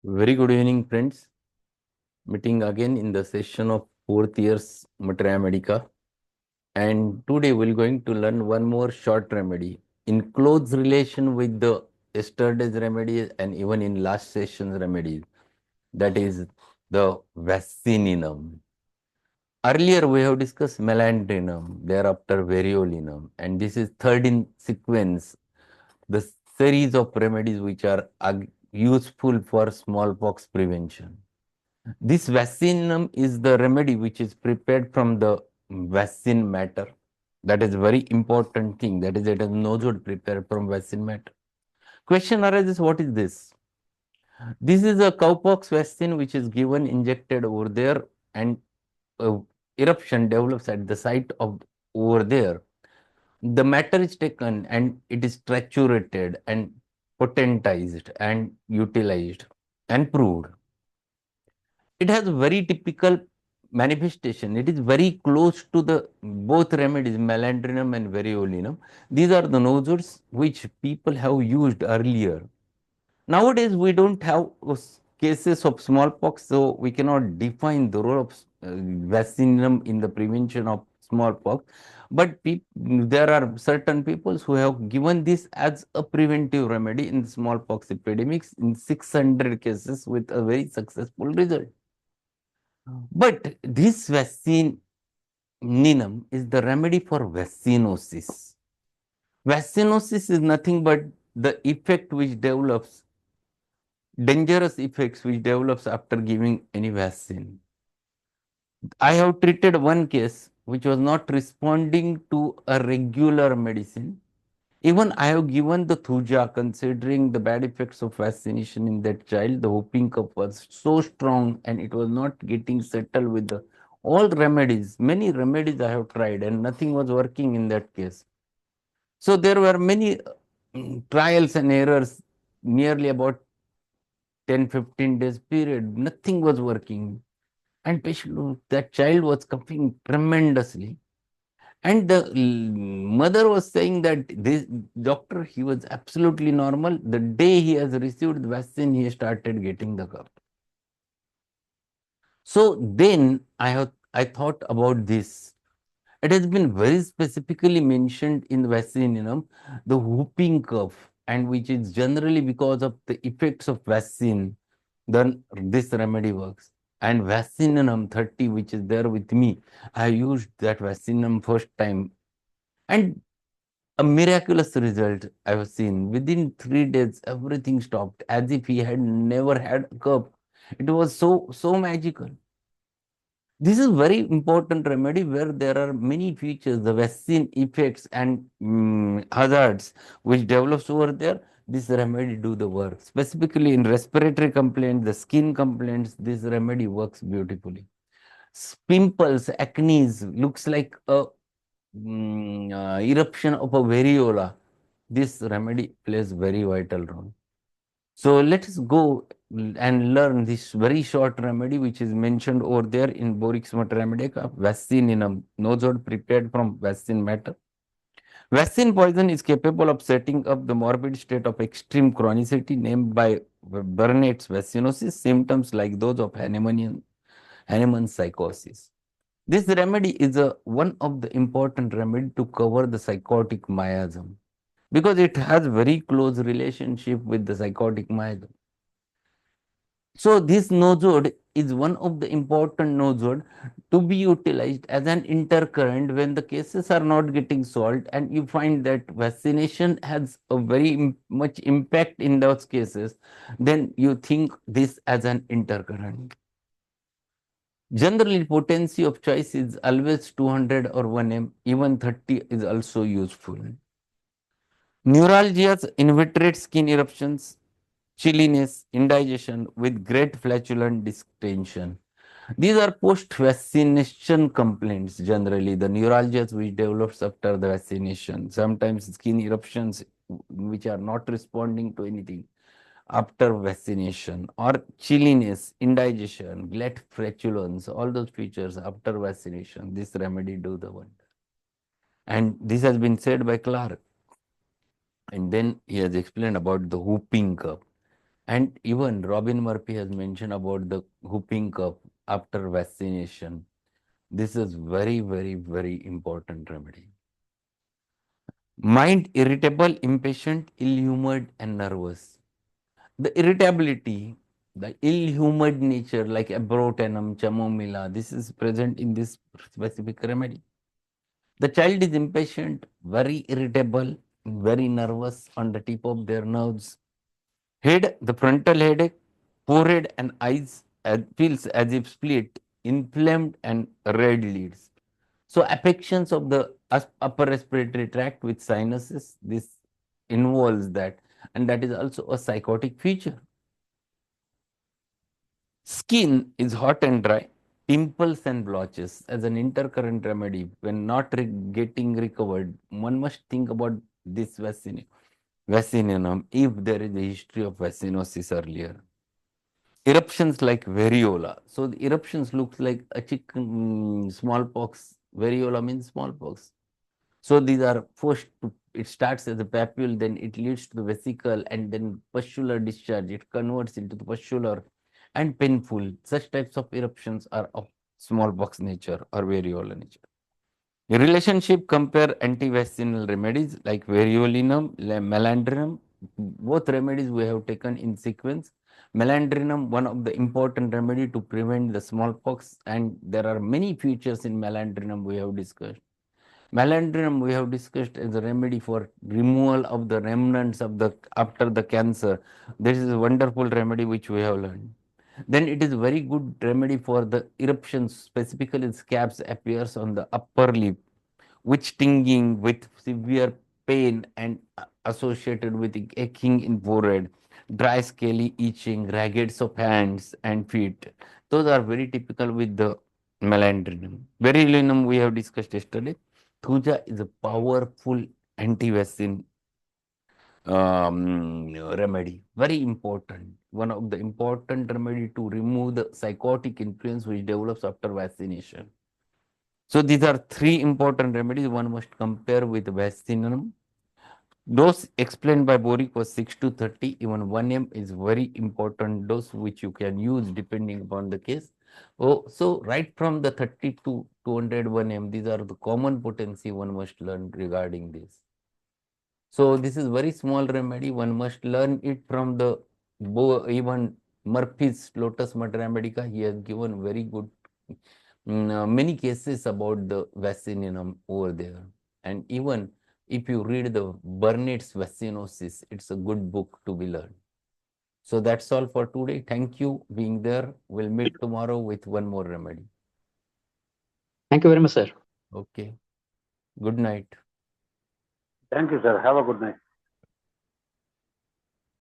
Very good evening, friends. Meeting again in the session of fourth year's Materia Medica. And today we're going to learn one more short remedy in close relation with the yesterday's remedies and even in last session's remedies. That is the vaccininum. Earlier we have discussed melandrinum, thereafter variolinum, and this is third in sequence, the series of remedies which are useful for smallpox prevention. This vaccinum is the remedy which is prepared from the vaccine matter. That is very important thing. That is, it is nosode prepared from vaccine matter. Question arises, what is this? This is a cowpox vaccine which is given injected over there, and eruption develops at the site of over there. The matter is taken and it is triturated and potentized and utilized and proved. It has very typical manifestation. It is very close to the both remedies, melandrinum and variolinum. These are the nodules which people have used earlier. Nowadays, we don't have cases of smallpox, so we cannot define the role of vaccinum in the prevention of smallpox. But there are certain people who have given this as a preventive remedy in smallpox epidemics in 600 cases with a very successful result. But this vaccininum is the remedy for vaccinosis. Vaccinosis is nothing but the effect which develops, dangerous effects which develops after giving any vaccine. I have treated one case which was not responding to a regular medicine. Even I have given the thuja considering the bad effects of vaccination in that child. The whooping cough was so strong and it was not getting settled with the all remedies. Many remedies I have tried and nothing was working in that case. So there were many trials and errors, nearly about 10-15 days period. Nothing was working. And patient, that child was coughing tremendously. And the mother was saying that this doctor, he was absolutely normal. The day he has received the vaccine, he started getting the cough. So then I thought about this. It has been very specifically mentioned in the vaccinum, the whooping cough, and which is generally because of the effects of vaccine, then this remedy works. And vaccinum 30, which is there with me, I used that vaccinum first time. And a miraculous result I have seen. Within 3 days, everything stopped as if he had never had a cough. It was so magical. This is very important remedy where there are many features, the vaccine effects and hazards which develops over there. This remedy do the work. Specifically in respiratory complaints, the skin complaints, this remedy works beautifully. Pimples, acne looks like a eruption of a variola. This remedy plays very vital role. So let us go and learn this very short remedy which is mentioned over there in Borix Remedica, vaccinum, nosode prepared from vaccine matter. Vaccine poison is capable of setting up the morbid state of extreme chronicity named by Burnett's vaccinosis, symptoms like those of Hahnemann psychosis. This remedy is one of the important remedy to cover the psychotic miasm because it has very close relationship with the psychotic miasm. So this nosode is one of the important nosode to be utilized as an intercurrent when the cases are not getting solved and you find that vaccination has a very much impact in those cases, then you think this as an intercurrent. Generally, potency of choice is always 200 or 1 m, even 30 is also useful. Neuralgias, inveterate skin eruptions, chilliness, indigestion with great flatulent distension. These are post-vaccination complaints generally, the neuralgias which develops after the vaccination. Sometimes skin eruptions which are not responding to anything after vaccination, or chilliness, indigestion, great flatulence, all those features after vaccination. This remedy do the wonder. And this has been said by Clark. And then he has explained about the whooping cough. And even Robin Murphy has mentioned about the whooping cough after vaccination. This is very, very, very important remedy. Mind irritable, impatient, ill-humored, and nervous. The irritability, the ill-humored nature like abrotenum, chamomilla, this is present in this specific remedy. The child is impatient, very irritable, very nervous on the tip of their nerves. Head, the frontal headache, forehead and eyes feels as if split, inflamed and red leads. So affections of the upper respiratory tract with sinuses, this involves that, and that is also a psychotic feature. Skin is hot and dry, pimples and blotches as an intercurrent remedy. When not getting recovered, one must think about this vaccinum if there is a history of vaccinosis earlier. Eruptions like variola. So the eruptions looks like a chicken, smallpox. Variola means smallpox. So these are first, it starts as a papule, then it leads to the vesicle and then pustular discharge. It converts into the pustular and painful. Such types of eruptions are of smallpox nature or variola nature. In relationship, compare antivaccinal remedies like variolinum, melandrinum. Both remedies we have taken in sequence. Melandrinum, one of the important remedy to prevent the smallpox, and there are many features in melandrinum we have discussed. Melandrinum we have discussed as a remedy for removal of the remnants of the after the cancer. This is a wonderful remedy which we have learned. Then it is very good remedy for the eruptions, specifically scabs appears on the upper lip, which stinging with severe pain and associated with aching in forehead, dry scaly itching, raggeds of hands and feet. Those are very typical with the melandrinum. Verulinum we have discussed yesterday. Thuja is a powerful anti-vaccine remedy. Very important. One of the important remedy to remove the psychotic influence which develops after vaccination. So these are three important remedies one must compare with vaccinum. Dose explained by Boric was 6 to 30. Even 1 m is very important dose which you can use depending upon the case. Oh, so right from the 30 to 200 1 m, these are the common potency one must learn regarding this. So this is very small remedy. One must learn it from the even Murphy's Lotus Mater Medica. He has given very good many cases about the vaccinum over there. And even if you read the Burnett's Vaccinosis, it's a good book to be learned. So that's all for today. Thank you being there. We'll meet tomorrow with one more remedy. Thank you very much, sir. Okay. Good night. Thank you, sir. Have a good night.